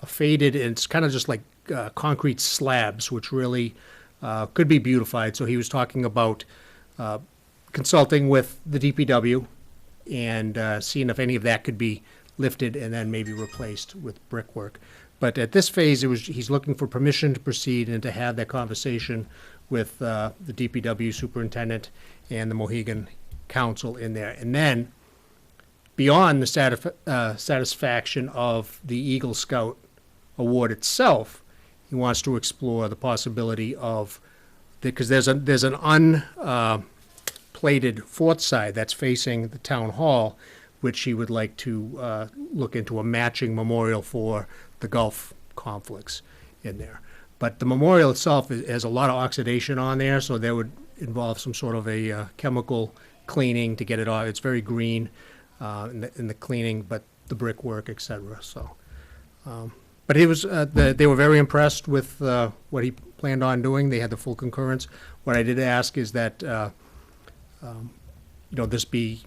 faded, and it's kind of just like concrete slabs, which really could be beautified. So he was talking about consulting with the DPW and seeing if any of that could be lifted and then maybe replaced with brickwork. But at this phase, he's looking for permission to proceed and to have that conversation with the DPW superintendent and the Mohegan Council in there. And then, beyond the satisfaction of the Eagle Scout award itself, he wants to explore the possibility of, because there's an unplated fourth side that's facing the town hall, which he would like to look into a matching memorial for the Gulf conflicts in there. But the memorial itself has a lot of oxidation on there, so that would involve some sort of a chemical cleaning to get it off. It's very green in the cleaning, but the brickwork, et cetera. So, but he was they were very impressed with what he planned on doing. They had the full concurrence. What I did ask is that this be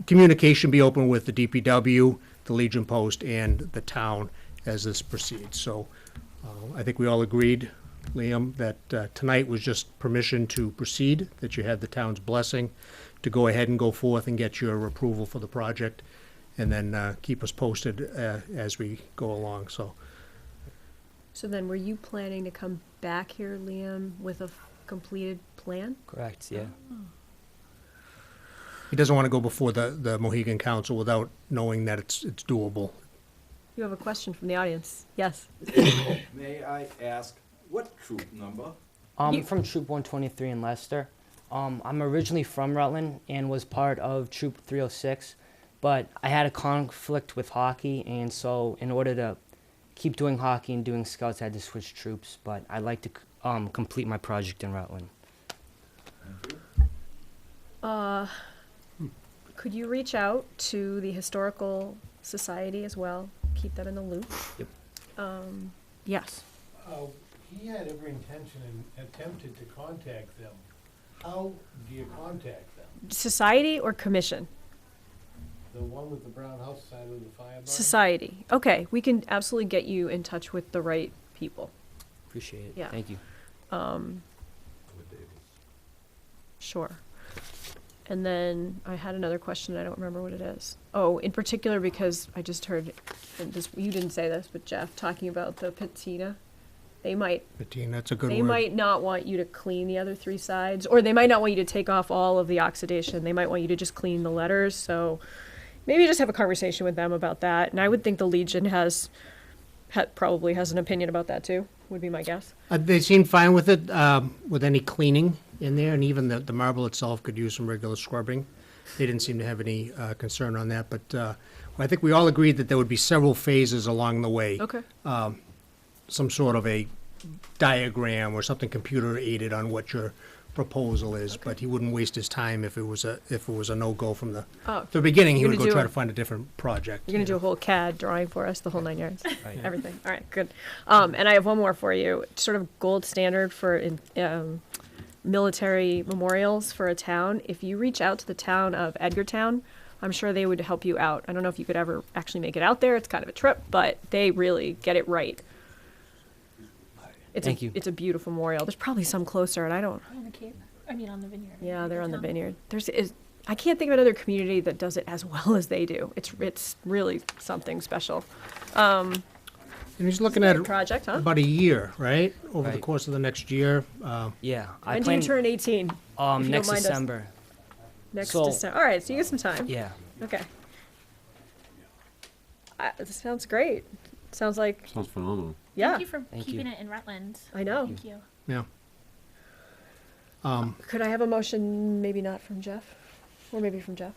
communication be open with the DPW, the Legion Post, and the town as this proceeds. So I think we all agreed, Liam, that tonight was just permission to proceed, that you had the town's blessing to go ahead and go forth and get your approval for the project, and then keep us posted as we go along. So then were you planning to come back here, Liam, with a completed plan? Correct, yeah. Oh. he doesn't want to go before the Mohegan Council without knowing that it's doable. You have a question from the audience. Yes. May I ask, what troop number? I'm from Troop 123 in Leicester. I'm originally from Rutland and was part of Troop 306, but I had a conflict with hockey, and so in order to keep doing hockey and doing scouts, I had to switch troops, but I'd like to complete my project in Rutland. Could you reach out to the Historical Society as well? Keep them in the loop. Yep. Yes. He had every intention and attempted to contact them. How do you contact them? Society or commission? The one with the brown house side of the fire barn? Society. Okay, we can absolutely get you in touch with the right people. Appreciate it. Yeah. Thank you. Sure. And then I had another question. I don't remember what it is. Oh, in particular, because I just heard, and this, you didn't say this, but Jeff talking about the patina. They might. Patina, that's a good word. They might not want you to clean the other three sides, or they might not want you to take off all of the oxidation. They might want you to just clean the letters. So maybe just have a conversation with them about that. And I would think the Legion probably has an opinion about that too, would be my guess. They seemed fine with it, with any cleaning in there, and even the marble itself could use some regular scrubbing. They didn't seem to have any concern on that, but I think we all agreed that there would be several phases along the way. Okay. Some sort of a diagram or something computer aided on what your proposal is, but he wouldn't waste his time if it was a no-go from the beginning. He You're would gonna go do try a- to find a different project. You're going to do a whole CAD drawing for us, the whole 9 yards, Right. everything. All right, good. And I have one more for you. Sort of gold standard for military memorials for a town. If you reach out to the town of Edgartown, I'm sure they would help you out. I don't know if you could ever actually make it out there. It's kind of a trip, but they really get it right. Thank you. It's a beautiful memorial. There's probably some closer, and I don't. On the Cape? I mean, on the Vineyard. Yeah, they're on the Town. Vineyard. I can't think of another community that does it as well as they do. It's really something special. And he's looking at Project, huh? about a year, right? Over the Right. course of the next year. Yeah. I When do you plan turn 18? If you don't next mind us- December. Next So- December. All right, so you get some time. Yeah. Okay. This sounds great. Sounds like, Sounds phenomenal. yeah, Thank you for Thank keeping you. it in Rutland. I know. Thank you. Yeah. Could I have a motion, maybe not from Jeff, or maybe from Jeff?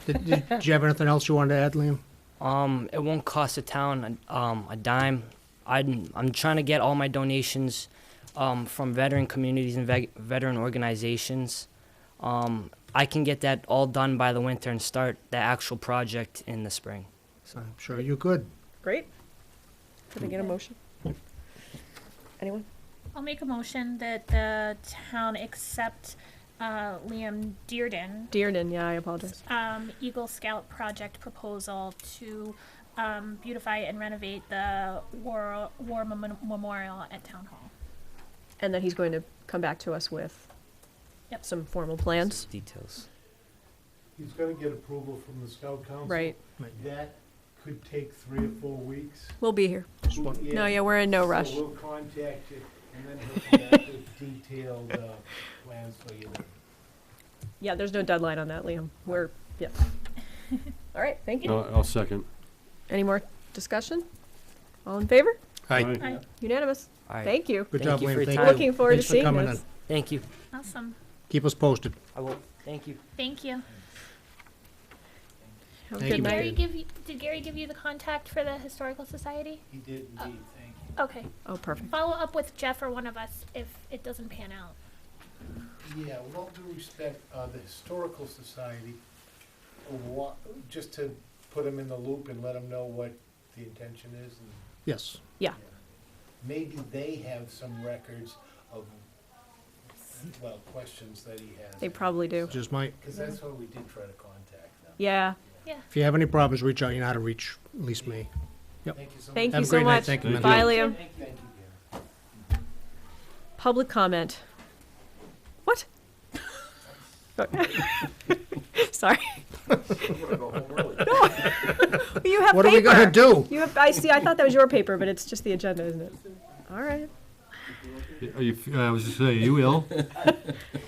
Did you have anything else you wanted to add, Liam? It won't cost the town a dime. I'm trying to get all my donations from veteran communities and veteran organizations. I can get that all done by the winter and start the actual project in the spring. So I'm sure you could. Great. Could I get a motion? Anyone? I'll make a motion that the town accept Liam Dearden Dearden, yeah, I apologize. Eagle Scout project proposal to beautify and renovate the memorial at Town Hall. And then he's going to come back to us with Yep. some formal plans. Details. He's gotta get approval from the scout council. Right. That could take 3 or 4 weeks. We'll be here. No, yeah, we're in no rush. So we'll contact you, and then he'll come back with detailed, plans for you. Yeah, there's no deadline on that, Liam. Yeah. All right, thank you. I'll second. Any more discussion? All in favor? Hi, Aye. Unanimous. All right. Thank you. good Thank job, you for Liam. your Thank time. you. Looking forward to Thanks for seeing coming this. in. Thank you. Awesome. Keep us posted. I will. Thank you. Thank you. Have a Thank good you. night. Did Gary give you the contact for the Historical Society? He did indeed, thank you. Okay. Oh, perfect. Follow up with Jeff or one of us if it doesn't pan out. Yeah, with all due respect, the Historical Society, just to put them in the loop and let them know what the intention is, and Yes. maybe they have some records of, well, questions that he has. They probably do. Just might. Because that's why we did try to contact them. Yeah. If you have any problems, reach out. You know how to reach at least me. Thank you so much. Thank Have you a so great night. much. Thank you, man. Bye, Liam. Thank you, Gary. Public comment. What? Sorry. You have What are we paper. gonna do? You have, I see, I thought that was your paper, but it's just the agenda, isn't it? All right. Are you, I was just saying, are you ill?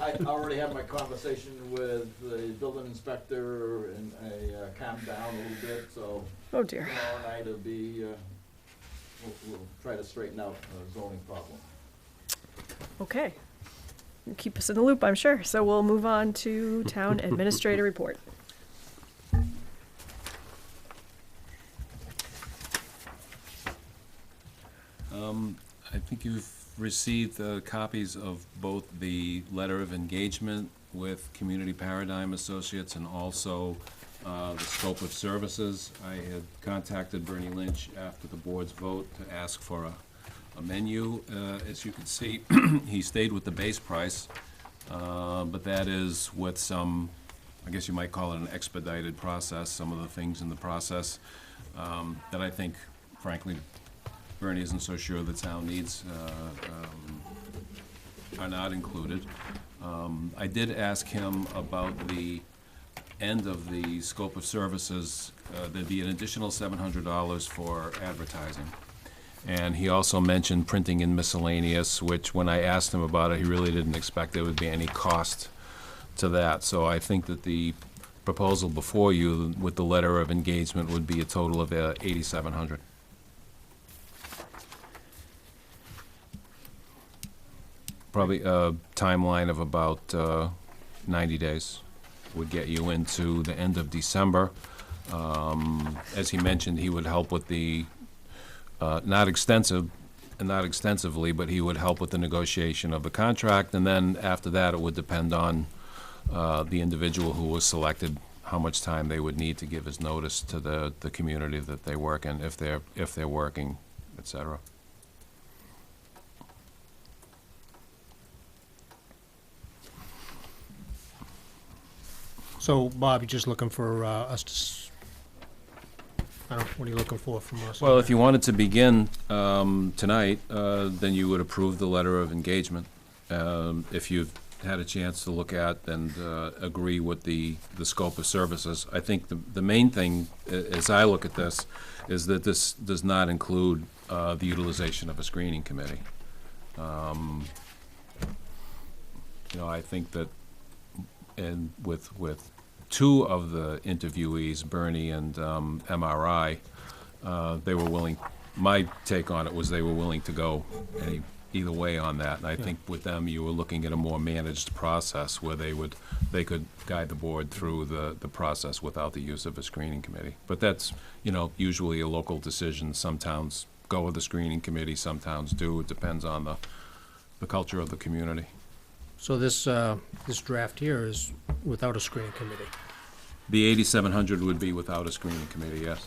I already had my conversation with the building inspector and I calmed down a little bit, so Oh, dear. tomorrow night will be, we'll try to straighten out the zoning problem. Okay. You keep us in the loop, I'm sure. So we'll move on to town administrator report. I think you've received copies of both the letter of engagement with Community Paradigm Associates and also the scope of services. I had contacted Bernie Lynch after the board's vote to ask for a menu. As you can see, he stayed with the base price, but that is with some, I guess you might call it an expedited process, some of the things in the process that I think, frankly, Bernie isn't so sure the town needs are not included. I did ask him about the end of the scope of services. There'd be an additional $700 for advertising. And he also mentioned printing and miscellaneous, which when I asked him about it, he really didn't expect there would be any cost to that. So I think that the proposal before you with the letter of engagement would be a total of $8,700. Probably a timeline of about 90 days would get you into the end of December. As he mentioned, he would help with the, not extensively, but he would help with the negotiation of the contract, and then after that, it would depend on the individual who was selected, how much time they would need to give his notice to the community that they work in, if they're working, et cetera. So, Bob, you're just looking for us to, I don't know, what are you looking for from us? Well, if you wanted to begin tonight, then you would approve the letter of engagement. If you've had a chance to look at and agree with the scope of services, I think the main thing, as I look at this, is that this does not include the utilization of a screening committee. I think that, and with two of the interviewees, Bernie and MRI, they were willing, my take on it was they were willing to go either way on that. And I think with them, you were looking at a more managed process where they could guide the board through the process without the use of a screening committee. But that's, usually a local decision. Some towns go with the screening committee, some towns do. It depends on the culture of the community. So this draft here is without a screening committee. The 8,700 would be without a screening committee, yes.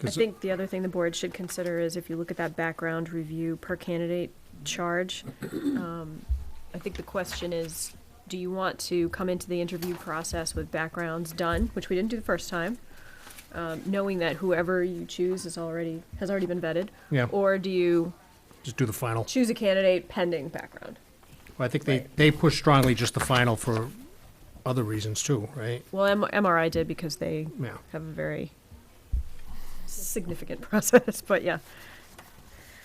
I think the other thing the board should consider is if you look at that background review per candidate charge, I think the question is, do you want to come into the interview process with backgrounds done, which we didn't do the first time, knowing that whoever you choose has already been vetted? Yeah. Or do you Just do the final. choose a candidate pending background? Well, I think they push strongly just the final for other reasons too, right? Well, MRI did because they Yeah. have a very significant process, but yeah,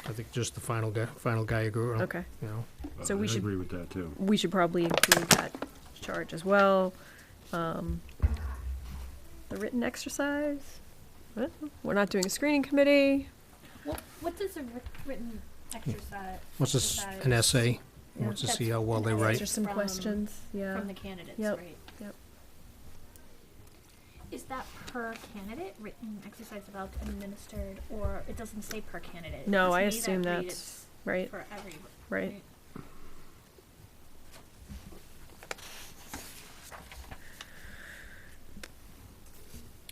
I think just the final guy or girl. okay. You know, So we I should- agree with that, too. We should probably include that charge as well. The written exercise, we're not doing a screening committee. What does a written exercise? what's this, an essay? Yeah. Wants to That's see how well they an write. Answer some From- questions, yeah. From the candidates, Yep. right? Yep. Is that per candidate, written exercise about administered, or it doesn't say per candidate? No, To I me, assume that read that's it's right, for every. right.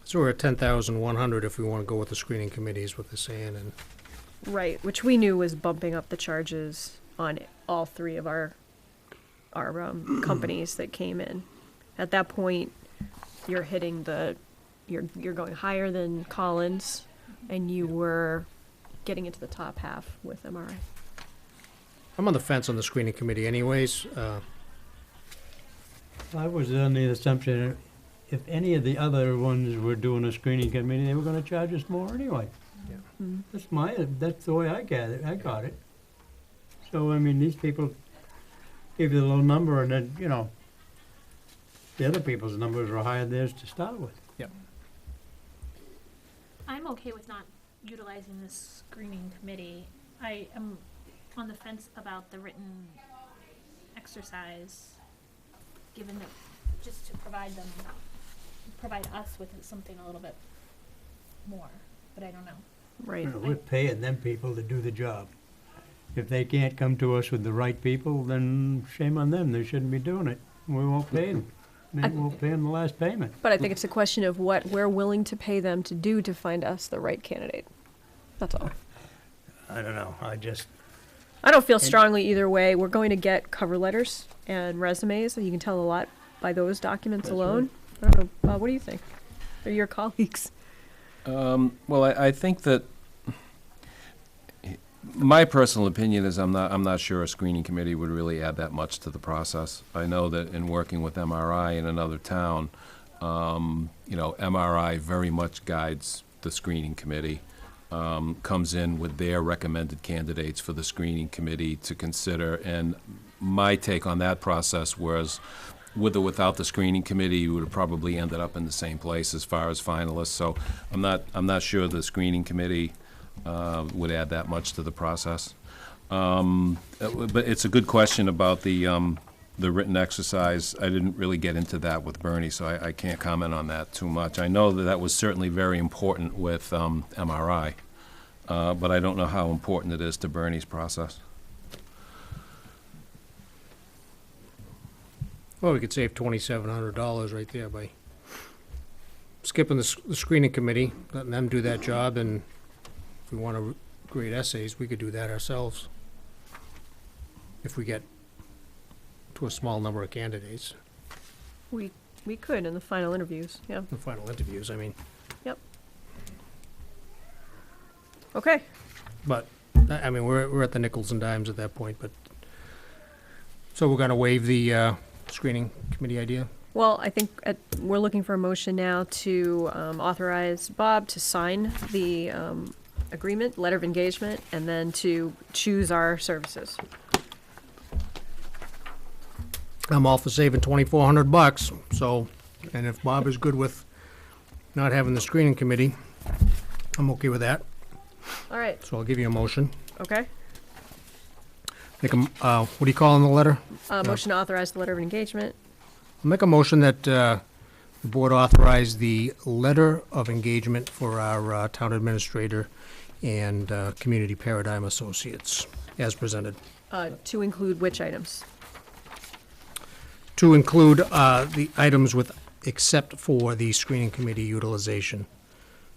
So we're at 10,100 if we want to go with the screening committee is what they're saying, and Right, which we knew was bumping up the charges on all three of our companies that came in. At that point, you're hitting you're going higher than Collins, and you were getting into the top half with MRI. I'm on the fence on the screening committee anyways. I was on the assumption if any of the other ones were doing a screening committee, they were gonna charge us more anyway. Mm. That's the way I got it. So, I mean, these people gave you the low number and then, the other people's numbers were higher than theirs to start with. I'm okay with not utilizing this screening committee. I am on the fence about the written exercise, given that, just to provide us with something a little bit more, but I don't know. Right. We're paying them people to do the job. If they can't come to us with the right people, then shame on them, they shouldn't be doing it. We won't pay them. Maybe we'll pay them the last payment. But I think it's a question of what we're willing to pay them to do to find us the right candidate. That's all. I don't know, I I don't feel strongly either way. We're going to get cover letters and resumes, and you can tell a lot by those documents That's alone. I don't know, Bob, what do you think? They're your colleagues. Well, I think that my personal opinion is I'm not sure a screening committee would really add that much to the process. I know that in working with MRI in another town, MRI very much guides the screening committee, comes in with their recommended candidates for the screening committee to consider. And my take on that process was, with or without the screening committee, you would have probably ended up in the same place as far as finalists. So I'm not sure the screening committee would add that much to the process. But it's a good question about the written exercise. I didn't really get into that with Bernie, so I can't comment on that too much. I know that was certainly very important with MRI, but I don't know how important it is to Bernie's process. well, we could save $2,700 right there by skipping the screening committee, letting them do that job, and if we want to grade essays, we could do that ourselves. If we get to a small number of candidates, We could in the final interviews, yeah. the final interviews, I mean. Okay, But, I mean, we're at the nickels and dimes at that point, but, so we're gonna waive the screening committee idea? well, I think we're looking for a motion now to authorize Bob to sign the agreement, letter of engagement, and then to choose our services. I'm all for saving $2,400, so, and if Bob is good with not having the screening committee, I'm okay with that, All right, so I'll give you a motion. okay. Make a, what do you call in the letter? Motion to authorize the letter of engagement. Make a motion that the board authorize the letter of engagement for our town administrator and Community Paradigm Associates, as presented. To include which items? To include the items with, except for the screening committee utilization,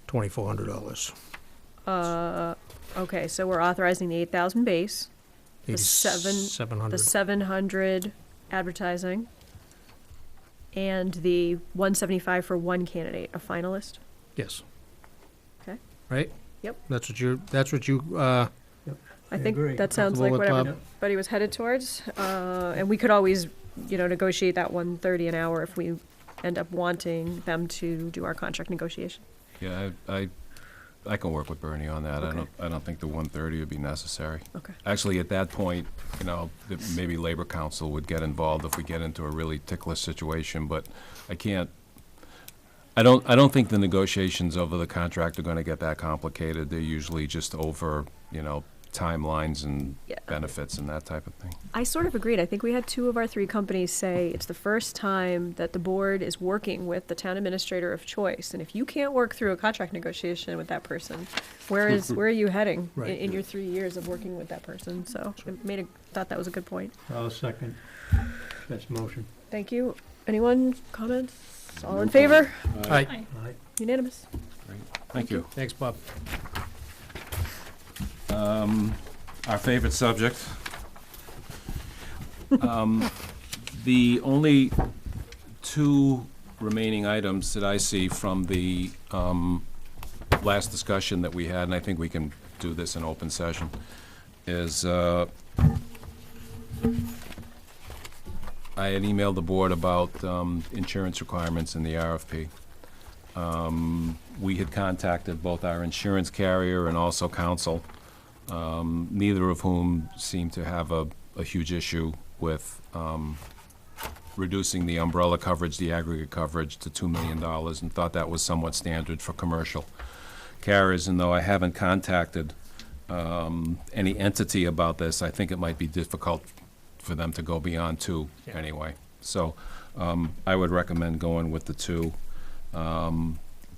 $2,400. Okay, so we're authorizing the 8,000 base, the 700. the 700 advertising, and the 175 for one candidate, a finalist. Yes. Okay. Right? Yep. That's what you, I I think agree. that sounds like Comfortable what with Bob? everybody was headed towards. And we could always, negotiate that 130 an hour if we end up wanting them to do our contract negotiation. Yeah, I can work with Bernie on that. Okay. I don't think the 130 would be necessary. Okay. Actually, at that point, maybe Labor Council would get involved if we get into a really ticklish situation, but I don't think the negotiations over the contract are gonna get that complicated. They're usually just over, timelines and Yeah. benefits and that type of thing. I sort of agreed. I think we had 2 of our 3 companies say it's the first time that the board is working with the town administrator of choice. And if you can't work through a contract negotiation with that person, where are you heading Right. in your 3 years of working with that person? So thought that was a good point. I'll second this motion. Thank you. Anyone, comments? All in favor? Aye. Aye. Aye. Unanimous. Thank you. Thanks, Bob. Our favorite subject. The only 2 remaining items that I see from the last discussion that we had, and I think we can do this in open session, is I had emailed the board about insurance requirements in the RFP. We had contacted both our insurance carrier and also council, neither of whom seemed to have a huge issue with reducing the umbrella coverage, the aggregate coverage, to $2 million, and thought that was somewhat standard for commercial carriers. And though I haven't contacted any entity about this, I think it might be difficult for them to go beyond 2 anyway. So I would recommend going with the 2.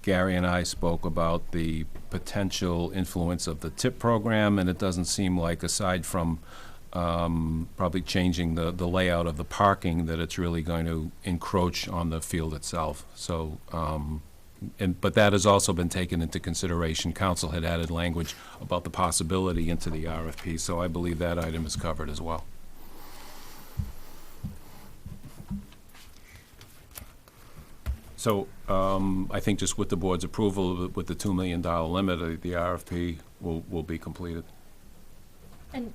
Gary and I spoke about the potential influence of the TIP program, and it doesn't seem like, aside from probably changing the layout of the parking, that it's really going to encroach on the field itself. So, but that has also been taken into consideration. Council had added language about the possibility into the RFP, so I believe that item is covered as well. So I think just with the board's approval, with the $2 million limit, the RFP will be completed. And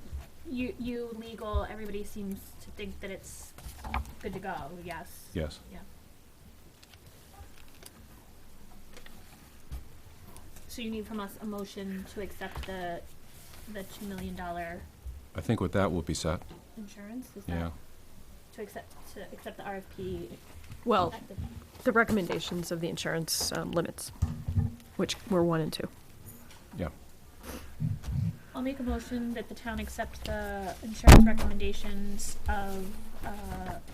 you legal, everybody seems to think that it's good to go, yes? Yes. Yeah. So you need from us a motion to accept the $2 million I think with that, we'll be set. insurance, is Yeah. that? To accept the RFP? Well, effective- the recommendations of the insurance limits, which were 1 and 2. Yeah. I'll make a motion that the town accept the insurance recommendations of,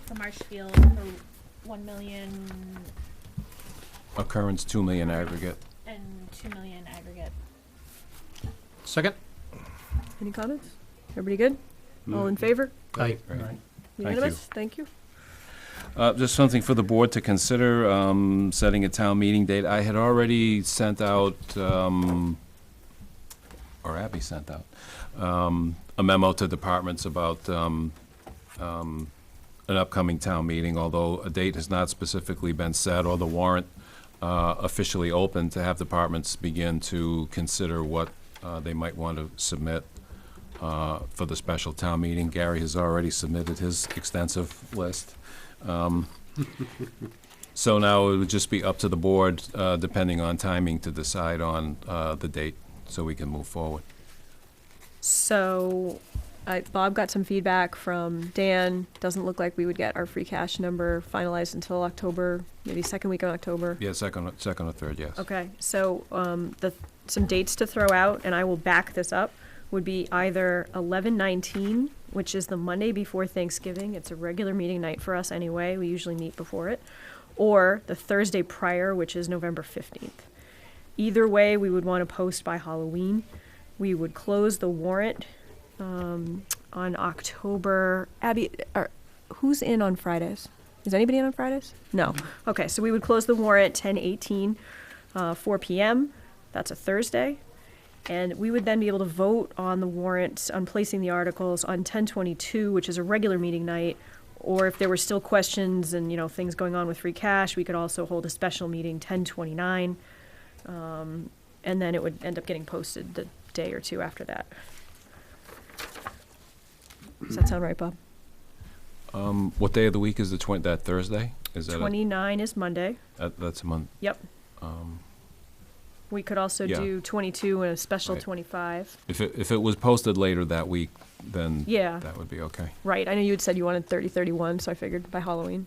for Marshfield for 1 million Occurrence, 2 million aggregate. and 2 million aggregate. Second? Any comments? Everybody good? All in favor? Aye. Right. Right. you. Unanimous? Thank you. Just something for the board to consider, setting a town meeting date. I had already sent out, or Abby sent out, a memo to departments about an upcoming town meeting, although a date has not specifically been set or the warrant officially open, to have departments begin to consider what they might want to submit for the special town meeting. Gary has already submitted his extensive list. So now it would just be up to the board, depending on timing, to decide on the date so we can move forward. So, Bob got some feedback from Dan. Doesn't look like we would get our free cash number finalized until October, maybe second week of October. Yeah, second or third, yes. Okay, so some dates to throw out, and I will back this up, would be either 11/19, which is the Monday before Thanksgiving. It's a regular meeting night for us anyway. We usually meet before it. Or the Thursday prior, which is November 15th. Either way, we would want to post by Halloween. We would close the warrant on October. Abby, who's in on Fridays? Is anybody in on Fridays? No. Okay, so we would close the warrant 10/18, 4 p.m. That's a Thursday. And we would then be able to vote on the warrants, on placing the articles on 10/22, which is a regular meeting night, or if there were still questions and, things going on with free cash, we could also hold a special meeting 10/29. And then it would end up getting posted the day or two after that. Does that sound right, Bob? What day of the week is that Thursday? Is that 29 is Monday. that's a month? Yep. We could also Yeah. do 22 and a special Right. 25. If it was posted later that week, then Yeah. that would be okay. Right, I know you had said you wanted 30, 31, so I figured by Halloween.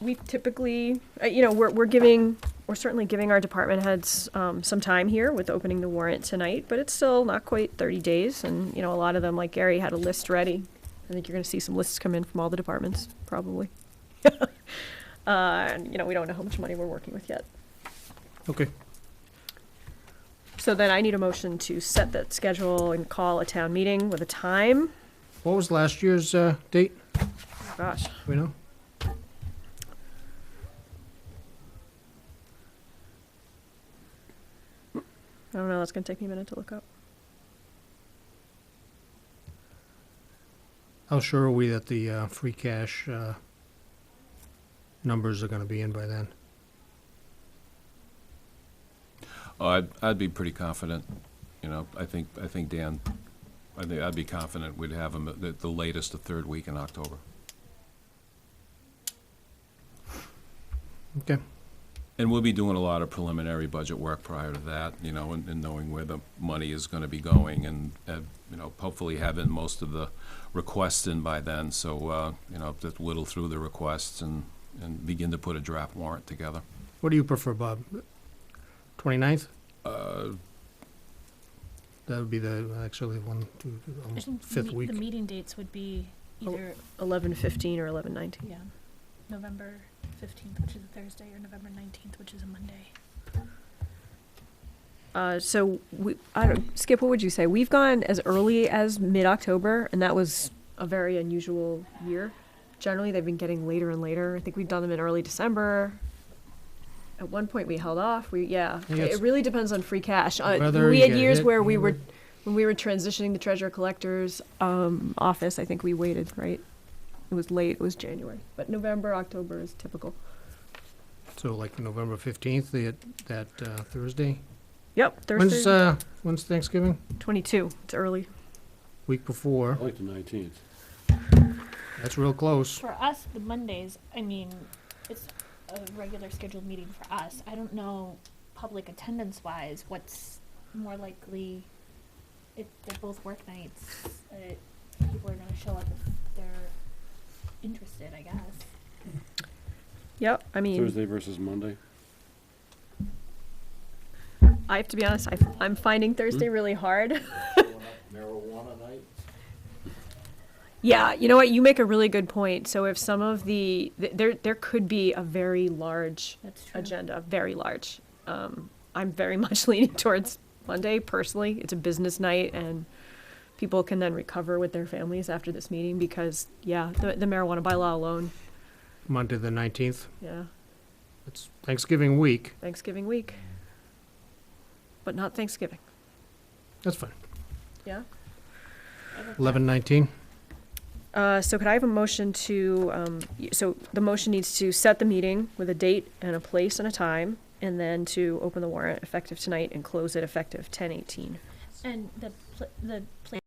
We typically, we're certainly giving our department heads some time here with opening the warrant tonight, but it's still not quite 30 days, and, a lot of them, like Gary, had a list ready. I think you're gonna see some lists come in from all the departments, probably. And, we don't know how much money we're working with yet. Okay. So then I need a motion to set that schedule and call a town meeting with a time. What was last year's date? Oh, gosh, We know? I don't know, that's gonna take me a minute to look up. How sure are we that the free cash numbers are going to be in by then? I'd be pretty confident, I think Dan, I'd be confident we'd have them at the latest the third week in October. Okay. And we'll be doing a lot of preliminary budget work prior to that, and knowing where the money is gonna be going, and, hopefully having most of the requests in by then, so, just whittle through the requests and begin to put a draft warrant together. What do you prefer, Bob? 29th? Uh, That would be actually I almost think fifth week. the meeting dates would be either, 11/15 or 11/19. yeah, November 15th, which is a Thursday, or November 19th, which is a Monday. So Skip, what would you say? We've gone as early as mid-October, and that was a very unusual year. Generally, they've been getting later and later. I think we've done them in early December. At one point, we held off. Yeah, It it's- really depends on free cash. Whether We you had get years hit, where when we were transitioning the treasurer collector's office, I think we waited, right? It was late, it was January, but November, October is typical. So like November 15th, that Thursday? Yep, Thursday, When's Thanksgiving? 22, it's early. Week before. I like the 19th. That's real close. For us, the Mondays, it's a regular scheduled meeting for us. I don't know, public attendance wise, what's more likely, if they're both work nights, people are gonna show up if they're interested, I guess. Yep, Thursday versus Monday. I have to be honest, I'm finding Thursday really hard. Going up marijuana night. Yeah, you know what? You make a really good point. So if some of there could be a very large That's true. agenda, very large. I'm very much leaning towards Monday personally. It's a business night, and people can then recover with their families after this meeting because, yeah, the marijuana bylaw alone, Monday the 19th. yeah, It's Thanksgiving week. Thanksgiving week, but not Thanksgiving. That's fine. Yeah. 11/19. So could I have a motion to, so the motion needs to set the meeting with a date and a place and a time, and then to open the warrant effective tonight and close it effective 10/18. And the plan